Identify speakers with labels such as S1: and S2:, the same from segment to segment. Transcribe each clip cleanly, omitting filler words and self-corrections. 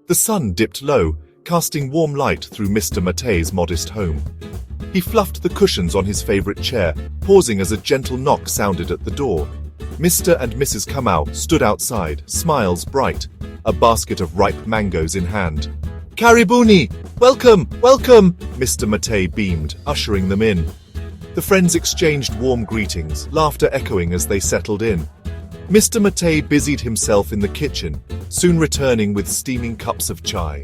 S1: The sun dipped low, casting warm light through Mr. Matei's modest home. He fluffed the cushions on his favorite chair, pausing as a gentle knock sounded at the door. Mr. and Mrs. Kamau stood outside, smiles bright, a basket of ripe mangoes in hand. "Karibuni! Welcome, welcome!" Mr. Matei beamed, ushering them in. The friends exchanged warm greetings, laughter echoing as they settled in. Mr. Matei busied himself in the kitchen, soon returning with steaming cups of chai.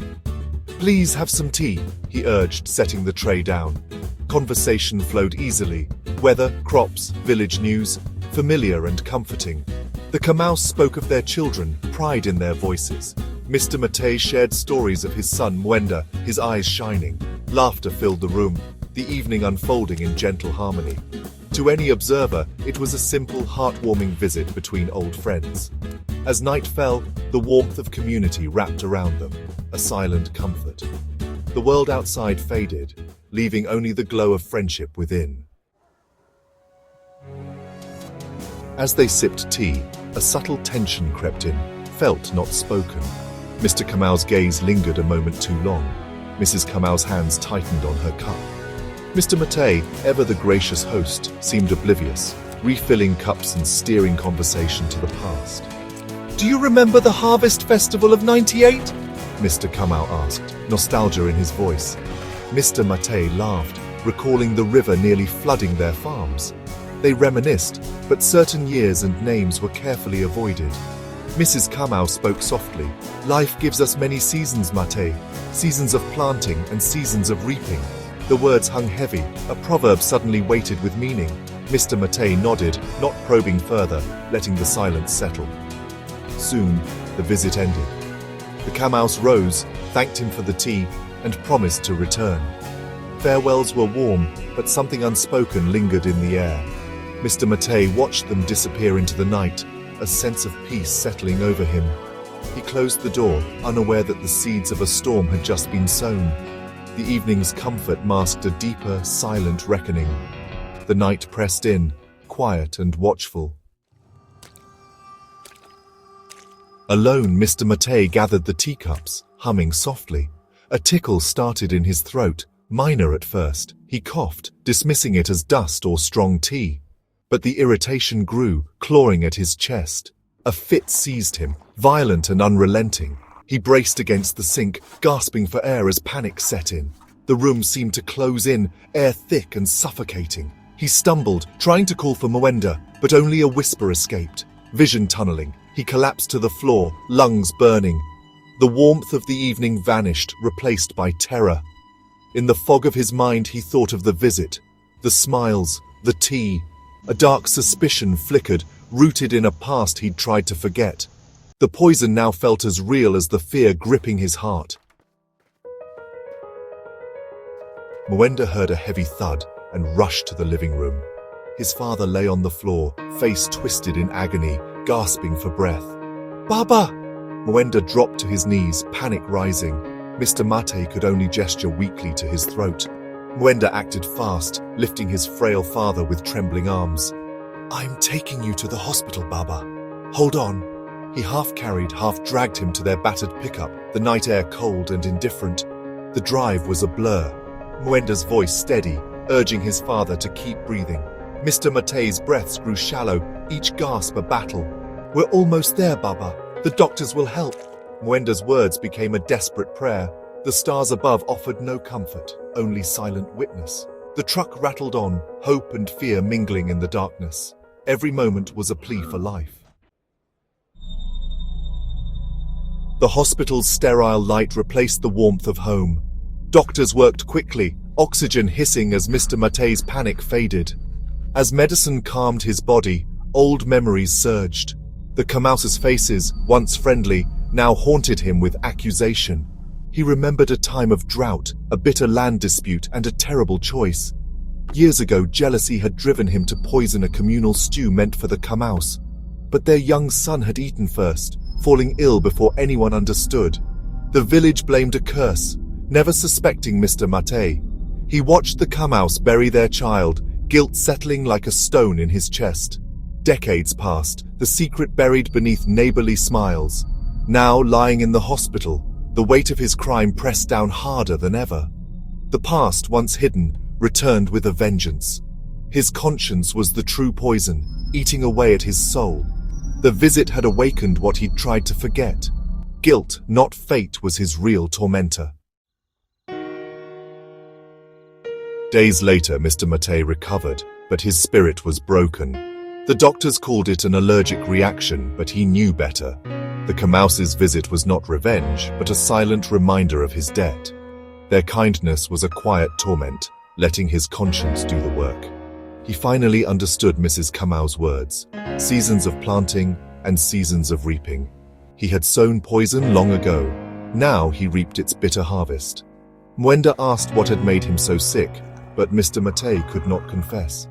S1: "Please have some tea," he urged, setting the tray down. Conversation flowed easily. Weather, crops, village news, familiar and comforting. The Kamaus spoke of their children, pride in their voices. Mr. Matei shared stories of his son Mwenda, his eyes shining. Laughter filled the room, the evening unfolding in gentle harmony. To any observer, it was a simple, heartwarming visit between old friends. As night fell, the warmth of community wrapped around them, a silent comfort. The world outside faded, leaving only the glow of friendship within. As they sipped tea, a subtle tension crept in, felt not spoken. Mr. Kamau's gaze lingered a moment too long. Mrs. Kamau's hands tightened on her cup. Mr. Matei, ever the gracious host, seemed oblivious, refilling cups and steering conversation to the past. "Do you remember the Harvest Festival of '98? Mr. Kamau asked, nostalgia in his voice. Mr. Matei laughed, recalling the river nearly flooding their farms. They reminisced, but certain years and names were carefully avoided. Mrs. Kamau spoke softly. "Life gives us many seasons, Matei. Seasons of planting and seasons of reaping." The words hung heavy, a proverb suddenly weighted with meaning. Mr. Matei nodded, not probing further, letting the silence settle. Soon, the visit ended. The Kamaus rose, thanked him for the tea, and promised to return. Farewells were warm, but something unspoken lingered in the air. Mr. Matei watched them disappear into the night, a sense of peace settling over him. He closed the door, unaware that the seeds of a storm had just been sown. The evening's comfort masked a deeper, silent reckoning. The night pressed in, quiet and watchful. Alone, Mr. Matei gathered the teacups, humming softly. A tickle started in his throat, minor at first. He coughed, dismissing it as dust or strong tea. But the irritation grew, clawing at his chest. A fit seized him, violent and unrelenting. He braced against the sink, gasping for air as panic set in. The room seemed to close in, air thick and suffocating. He stumbled, trying to call for Mwenda, but only a whisper escaped. Vision tunneling, he collapsed to the floor, lungs burning. The warmth of the evening vanished, replaced by terror. In the fog of his mind, he thought of the visit, the smiles, the tea. A dark suspicion flickered, rooted in a past he'd tried to forget. The poison now felt as real as the fear gripping his heart. Mwenda heard a heavy thud and rushed to the living room. His father lay on the floor, face twisted in agony, gasping for breath. "Baba!" Mwenda dropped to his knees, panic rising. Mr. Matei could only gesture weakly to his throat. Mwenda acted fast, lifting his frail father with trembling arms. "I'm taking you to the hospital, Baba. Hold on." He half-carried, half-dragged him to their battered pickup, the night air cold and indifferent. The drive was a blur. Mwenda's voice steady, urging his father to keep breathing. Mr. Matei's breaths grew shallow, each gasp a battle. "We're almost there, Baba. The doctors will help." Mwenda's words became a desperate prayer. The stars above offered no comfort, only silent witness. The truck rattled on, hope and fear mingling in the darkness. Every moment was a plea for life. The hospital's sterile light replaced the warmth of home. Doctors worked quickly, oxygen hissing as Mr. Matei's panic faded. As medicine calmed his body, old memories surged. The Kamaus's faces, once friendly, now haunted him with accusation. He remembered a time of drought, a bitter land dispute, and a terrible choice. Years ago, jealousy had driven him to poison a communal stew meant for the Kamaus. But their young son had eaten first, falling ill before anyone understood. The village blamed a curse, never suspecting Mr. Matei. He watched the Kamaus bury their child, guilt settling like a stone in his chest. Decades passed, the secret buried beneath neighborly smiles. Now, lying in the hospital, The weight of his crime pressed down harder than ever. The past, once hidden, returned with a vengeance. His conscience was the true poison, eating away at his soul. The visit had awakened what he'd tried to forget. Guilt, not fate, was his real tormentor. Days later, Mr. Mattei recovered, but his spirit was broken. The doctors called it an allergic reaction, but he knew better. The Kamauses' visit was not revenge, but a silent reminder of his debt. Their kindness was a quiet torment, letting his conscience do the work. He finally understood Mrs. Kamau's words: seasons of planting and seasons of reaping. He had sown poison long ago. Now he reaped its bitter harvest. Mwenda asked what had made him so sick, but Mr. Mattei could not confess.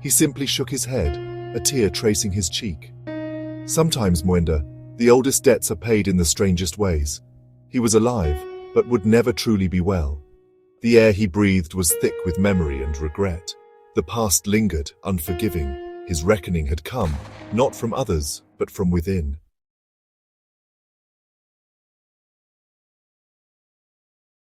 S1: He simply shook his head, a tear tracing his cheek. Sometimes, Mwenda, the oldest debts are paid in the strangest ways. He was alive, but would never truly be well. The air he breathed was thick with memory and regret. The past lingered, unforgiving. His reckoning had come, not from others, but from within.